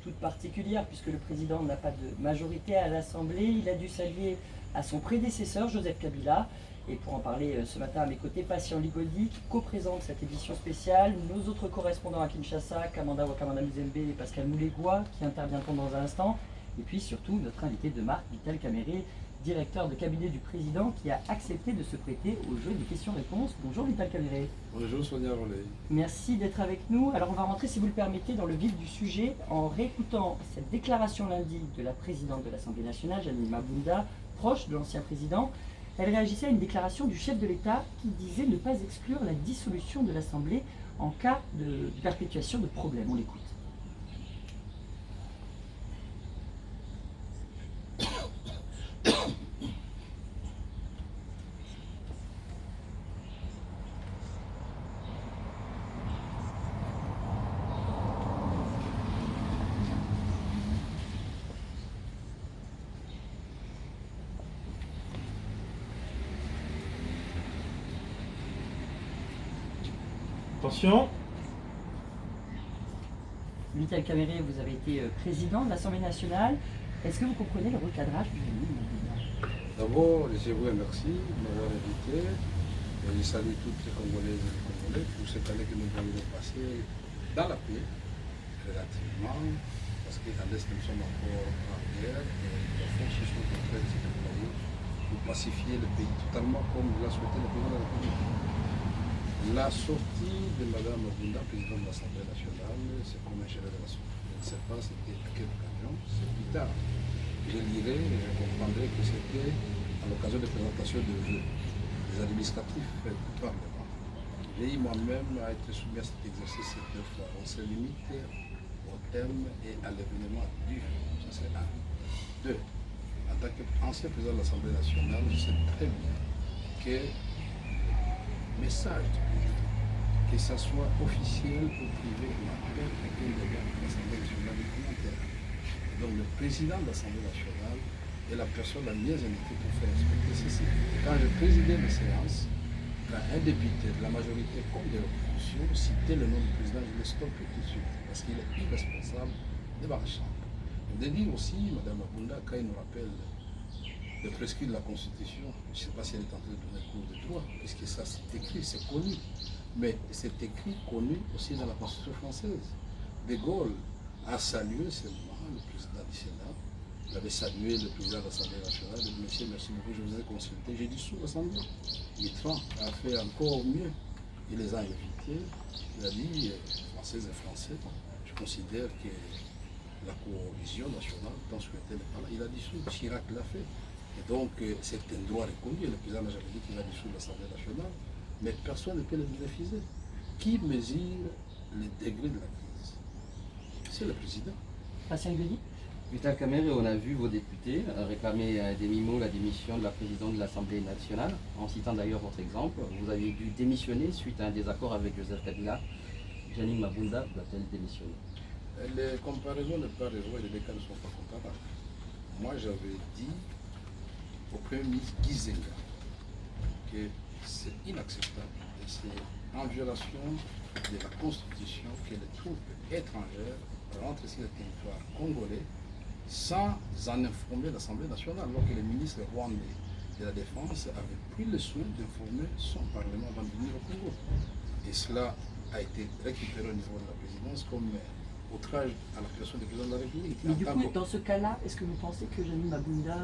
toute particulière puisque le président n'a pas de majorité à l'Assemblée. Il a dû s'allier à son prédécesseur, Joseph Kabila. Et pour en parler ce matin à mes côtés, Patient Ligodi, qui co-présente cette édition spéciale, nos autres correspondants à Kinshasa, Kamanda Wakamanda Muzembe et Pascal Moulégois, qui interviendront dans un instant. Et puis surtout notre invité de marque, Vital Kamerhe, directeur de cabinet du président, qui a accepté de se prêter au jeu des questions-réponses. Bonjour Vital Kamerhe. Bonjour Sonia Rollet. Merci d'être avec nous. Alors on va rentrer, si vous le permettez, dans le vif du sujet en réécoutant cette déclaration lundi de la présidente de l'Assemblée nationale, Janine Mabunda, proche de l'ancien président. Elle réagissait à une déclaration du chef de l'État qui disait ne pas exclure la dissolution de l'Assemblée en cas de perpétuation de problèmes. On l'écoute. Attention. Vital Kamerhe, vous avez été président de l'Assemblée nationale. Est-ce que vous comprenez le recadrage du Janine? D'abord, je vous remercie de m'avoir invité. Et je salue toutes les Congolaises et les Congolais pour cette année que nous venons de passer dans la paix, relativement, parce qu'à l'Est, nous sommes encore en guerre et les forces sont en train de se déployer pour pacifier le pays totalement comme l'a souhaité le président de la République. La sortie de Mme Mabunda, présidente de l'Assemblée nationale, c'est comme un géré de la sortie. Je ne sais pas c'était à quelle occasion, c'est plus tard. Je lirai et je comprendrai que c'était à l'occasion de présentation de vœux des administratifs du Parlement. J'ai moi-même à être soumis à cet exercice deux fois. On se limite au thème et à l'événement du. Ça c'est un. Deux, en tant qu'ancien président de l'Assemblée nationale, je sais très bien que message du président, que ce soit officiel ou privé, n'importe quel débat de l'Assemblée nationale est commentaire. Donc le président de l'Assemblée nationale est la personne la mieux indiquée pour faire respecter ceci. Quand je présidais les séances, quand un député de la majorité comme de l'opposition citait le nom du président, je le stoppais tout de suite, parce qu'il est irresponsable de ma chambre. De dire aussi, Mme Mabunda, quand il nous rappelle le prescrit de la Constitution, je ne sais pas si elle est en train de donner cours de droit, puisque ça c'est écrit, c'est connu. Mais c'est écrit, connu aussi dans la Constitution française. De Gaulle a salué seulement le président du Sénat, il avait salué le président de l'Assemblée nationale, il a dit monsieur, merci beaucoup, je vous ai consulté, j'ai dissous l'Assemblée. Mitterrand a fait encore mieux, il les a invités, il a dit, Françaises et Français, je considère que la coalition nationale, tant souhaité n'est pas là, il a dissous, Chirac l'a fait. Et donc, c'est un droit reconnu. Le président n'a jamais dit qu'il a dissous l'Assemblée nationale, mais personne ne peut le bénéficier. Qui mesure les degrés de la crise? C'est le président. Patient Ligodi. Vital Kamerhe, on a vu vos députés réclamer des mimo la démission de la présidente de l'Assemblée nationale, en citant d'ailleurs votre exemple. Vous avez dû démissionner suite à un désaccord avec Joseph Kabila. Janine Mabunda doit-elle démissionner? Les comparaisons ne pas raison et les cas ne sont pas comparables. Moi, j'avais dit au Premier ministre Gizenga que c'est inacceptable et c'est en violation de la Constitution que les troupes étrangères rentrent sur le territoire congolais sans en informer l'Assemblée nationale, alors que le ministre rwandais de la Défense avait pris le soin d'informer son Parlement avant de venir au Congo. Et cela a été récupéré au niveau de la présidence comme outrage à la personne du président de la République. Mais du coup, dans ce cas-là, est-ce que vous pensez que Janine Mabunda,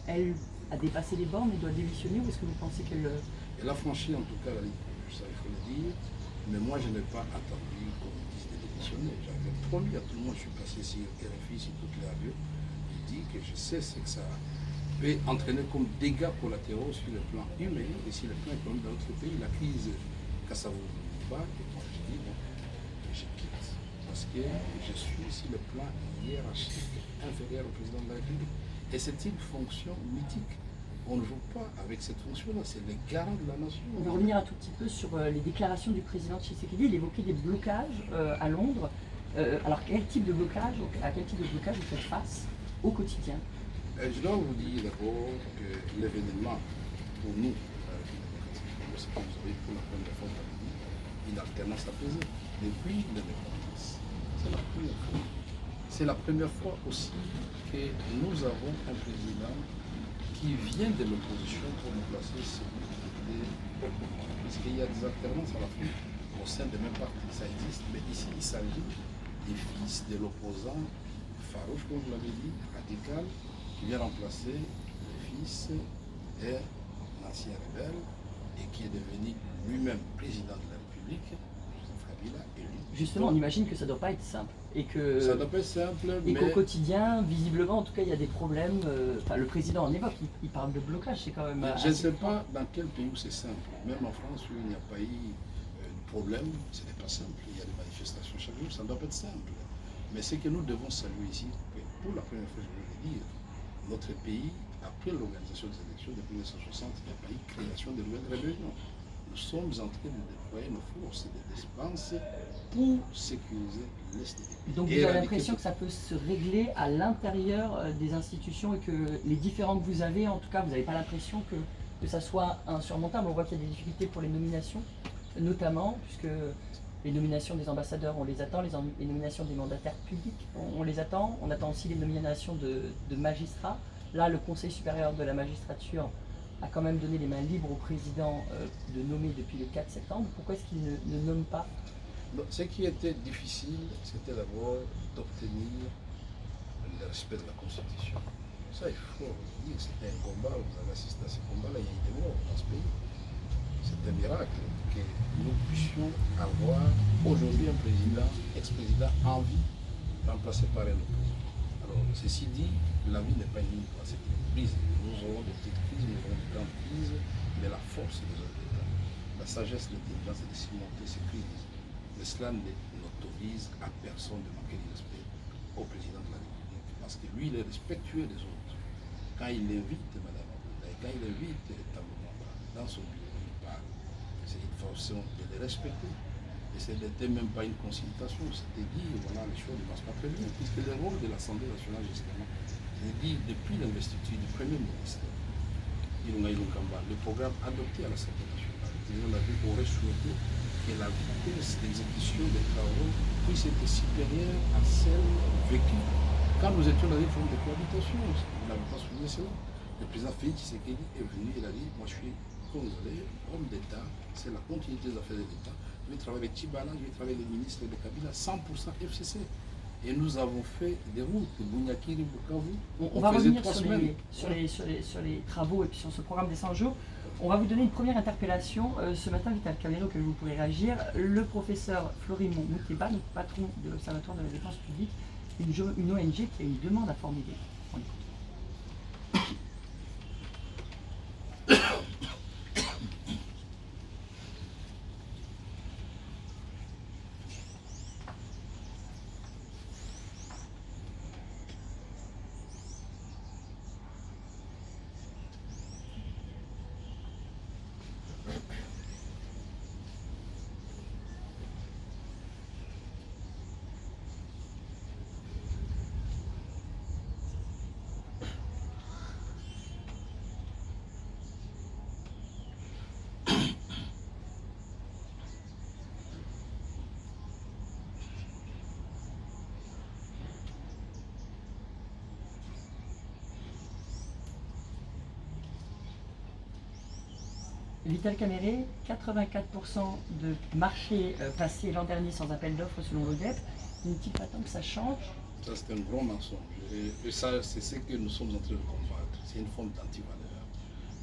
elle, a dépassé les bornes et doit démissionner, ou est-ce que vous pensez qu'elle... Elle a franchi en tout cas la ligne rouge, ça il faut le dire, mais moi je n'ai pas attendu qu'on me dise de démissionner. J'avais promis à tout le monde, je suis passé sur RFI, sur toutes les radios, j'ai dit que je sais ce que ça peut entraîner comme dégâts collatéraux sur le plan humain et sur le plan économique dans notre pays. La crise, quand ça vous bat, et moi je dis, bon, je quitte. Parce que je suis sur le plan hiérarchique inférieur au président de la République. Et c'est une fonction mythique. On ne joue pas avec cette fonction-là, c'est le garant de la nation. On va revenir un tout petit peu sur les déclarations du président Tshisekedi. Il évoquait des blocages à Londres. Alors quel type de blocage, à quel type de blocage vous faites face au quotidien? Je dois vous dire d'abord que l'événement, pour nous, c'est que vous avez pour la première fois une alternance apaisée depuis l'indépendance. C'est la première fois. C'est la première fois aussi que nous avons un président qui vient de l'opposition pour remplacer celui qui était au pouvoir. Puisqu'il y a des alternances à l'Afrique au sein des mêmes partis, ça existe. Mais ici, il s'agit des fils de l'opposant farouche, comme vous l'avez dit, radical, qui vient remplacer le fils d'un ancien rebelle et qui est devenu lui-même président de la République, Joseph Kabila, élu. Justement, on imagine que ça ne doit pas être simple. Et que... Ça doit pas être simple, Et mais... qu'au quotidien, visiblement, en tout cas, il y a des problèmes. Enfin, le président en évoque, il parle de blocage, c'est quand même. Je ne sais pas dans quel pays où c'est simple. Même en France, où il n'y a pas eu de problème, ce n'est pas simple. Il y a des manifestations chaque jour, ça ne doit pas être simple. Mais ce que nous devons saluer ici, pour la première fois, je veux le dire, notre pays, après l'organisation des élections depuis 1960, il n'y a pas eu création de nouvelles rébellions. Nous sommes en train de déployer nos forces de défense pour sécuriser l'Est du pays. Donc vous avez l'impression que ça peut se régler à l'intérieur des institutions et que les différends que vous avez, en tout cas, vous n'avez pas l'impression que ça soit insurmontable. On voit qu'il y a des difficultés pour les nominations, notamment, puisque les nominations des ambassadeurs, on les attend, les nominations des mandataires publics, on les attend. On attend aussi les nominations de magistrats. Là, le Conseil supérieur de la magistrature a quand même donné les mains libres au président de nommer depuis le 4 septembre. Pourquoi est-ce qu'il ne nomme pas? Ce qui était difficile, c'était d'abord d'obtenir le respect de la Constitution. Ça, il faut dire, c'était un combat, vous avez assisté à ce combat-là, il y a eu des morts dans ce pays. C'est un miracle que nous puissions avoir aujourd'hui un président, ex-président en vie, remplacé par un opposant. Alors, ceci dit, la vie n'est pas une c'est une crise. Nous aurons des petites crises, nous aurons des grandes crises, mais la force des hommes d'État, la sagesse, l'intelligence, c'est de surmonter ces crises. Mais cela n'autorise à personne de manquer de respect au président de la République, parce que lui, il est respectueux des autres. Quand il invite Mme Abdoulaye, quand il invite Tambo dans son bureau, il parle. C'est une façon de les respecter. Et ce n'était même pas une consultation, c'était dit, voilà, les choses ne passent pas très bien, puisque le rôle de l'Assemblée nationale, justement, c'est dit depuis l'investiture du Premier ministre, Ilunga Ilunkamba, le programme adopté à l'Assemblée nationale, aurait souhaité que la vitesse d'exécution des travaux puisse être supérieure à celle vécue quand nous étions dans une forme de cohabitation. Vous n'avez pas souligné cela. Le président Félix Tshisekedi est venu, il a dit, moi je suis congolais, homme d'État, c'est la continuité des affaires de l'État. Je vais travailler avec Tchibala, je vais travailler avec le ministre de Kabila, 100% FCC. Et nous avons fait des routes, Bunyakiri, Bukavu. On va revenir sur les travaux et puis sur ce programme des 100 jours. On va vous donner une première interpellation. Ce matin, Vital Kamerhe, que vous pourrez réagir. Le professeur Florimond Mouteba, donc patron de l'Observatoire de la défense publique, une ONG qui a une demande à formuler. On écoute. Vital Kamerhe, 84% de marchés passés l'an dernier sans appel d'offres selon l'ODEP. N'est-il pas temps que ça change? Ça, c'est un grand mensonge. Et ça, c'est ce que nous sommes en train de combattre. C'est une forme d'antivaleur.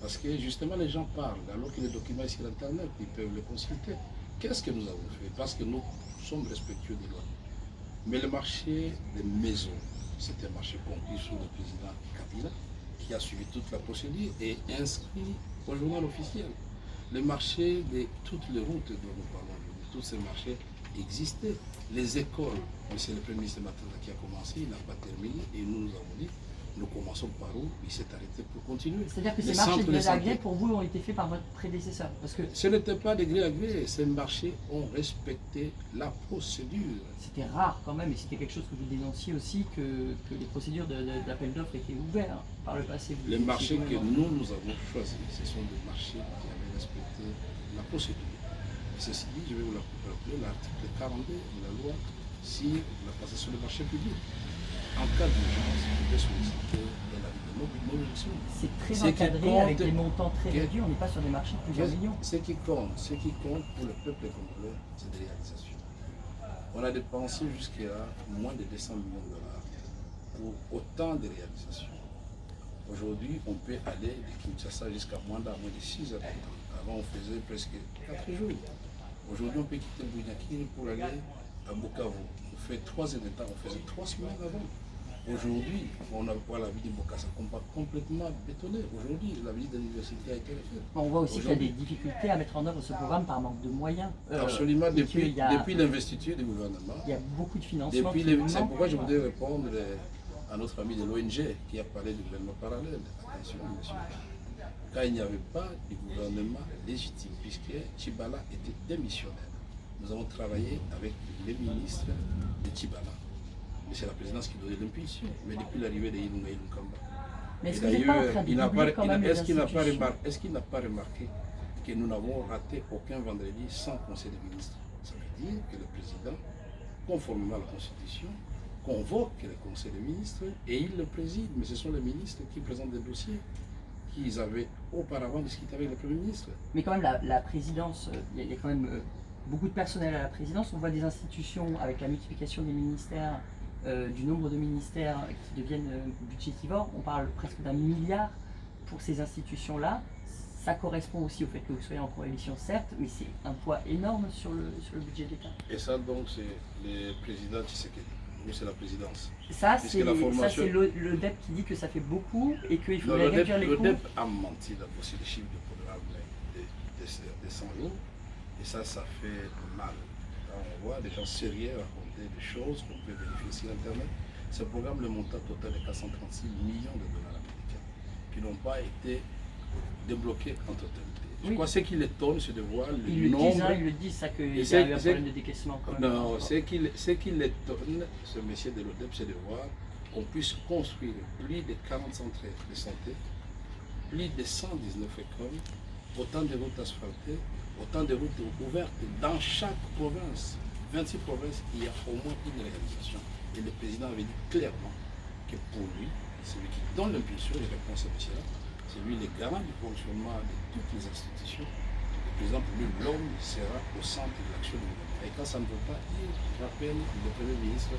Parce que justement, les gens parlent, alors que les documents sur Internet, ils peuvent les consulter. Qu'est-ce que nous avons fait? Parce que nous sommes respectueux des lois. Mais le marché des maisons, c'est un marché conclu sous le président Kabila, qui a suivi toute la procédure et inscrit au journal officiel. Le marché de toutes les routes dont nous parlons, tous ces marchés existaient. Les écoles, c'est le Premier ministre Matata qui a commencé, il n'a pas terminé, et nous avons dit, nous commençons par où? Il s'est arrêté pour continuer. C'est-à-dire que ces marchés de gré à gré, pour vous, ont été faits par votre prédécesseur? Parce que ce n'était pas de gré à gré, ces marchés ont respecté la procédure. C'était rare quand même, et c'était quelque chose que vous dénonciez aussi, que les procédures d'appel d'offres étaient ouvertes par le passé. Les marchés que nous avons choisis, ce sont des marchés qui avaient respecté la procédure. Ceci dit, je vais vous rappeler l'article 42 de la loi sur la passation des marchés publics. en cas d'urgence, on peut solliciter un avis de mobilisation. C'est très Ce qui encadré compte- avec des montants très Qu'est- réduits, on n'est pas sur des marchés de plusieurs millions. Ce qui compte pour le peuple congolais, c'est des réalisations. On a dépensé jusqu'à moins de 200 millions de dollars pour autant de réalisations. Aujourd'hui, on peut aller de Kinshasa jusqu'à Mwanda à moins de 6 heures de temps. Avant, on faisait presque 4 jours. Aujourd'hui, on peut quitter Bounyakiri pour aller à Bukavu. On fait 3 heures de temps, on faisait 3 semaines avant. Aujourd'hui, on a la ville de Bokassa complètement bétonnée. Aujourd'hui, la ville de l'université a été refaite. On voit aussi qu'il y a des difficultés à mettre en œuvre ce programme par manque de moyens. Absolument, et qu'il y a- depuis l'investiture du gouvernement. Il y a beaucoup de financement. C'est pourquoi je voudrais répondre à notre ami de l'ONG qui a parlé du gouvernement parallèle. Attention, monsieur. Quand il n'y avait pas de gouvernement légitime, puisque Tchibala était démissionnaire, nous avons travaillé avec les ministres de Tchibala. Et c'est la présidence qui donnait l'impulsion. Mais depuis l'arrivée de Ilunga Ilunkamba, Mais est-ce que vous n'êtes pas en train de doubler quand même les est-ce qu'il n'a institutions pas remarqué que nous n'avons raté aucun vendredi sans conseil des ministres? Ça veut dire que le président, conformément à la Constitution, convoque le conseil des ministres et il le préside. Mais ce sont les ministres qui présentent des dossiers qu'ils avaient auparavant discuté avec le Premier ministre. Mais quand même, la présidence, il y a quand même beaucoup de personnel à la présidence. On voit des institutions avec la multiplication des ministères, du nombre de ministères qui deviennent budgétivores. On parle presque d'1 milliard pour ces institutions-là. Ça correspond aussi au fait que vous soyez en coalition, certes, mais c'est un poids énorme sur le budget de l'État. Et ça, donc, c'est le président Tshisekedi. Nous, c'est la présidence. Ça, Puisque c'est la formation- le DEP qui dit que ça fait beaucoup et qu'il Non, faudrait réduire les le coûts. DEP a menti d'abord sur les chiffres de programme des 100 jours. Et ça fait mal. Quand on voit des gens sérieux raconter des choses qu'on peut vérifier sur Internet. Ce programme, le montant total est 436 millions de dollars américains qui n'ont pas été débloqués en totalité. Je Oui. crois que ce qui l'étonne, c'est de voir le Ils le nombre. disent, hein, ils le disent, ça, qu'il y Et a c'est- eu un c'est- problème de décaissement quand même. Non, ce qui l'étonne, ce monsieur de l'ODEP, c'est de voir qu'on puisse construire plus de 40 centres de santé, plus de 119 écoles, autant de routes asphaltées, autant de routes ouvertes dans chaque province. 26 provinces, il y a au moins une réalisation. Et le président avait dit clairement que pour lui, celui qui donne l'impulsion, il répond à ce monsieur-là, c'est lui le garant du fonctionnement de toutes les institutions. Le président, pour lui, l'homme sera au centre de l'action du gouvernement. Et quand ça ne veut pas, il rappelle le Premier ministre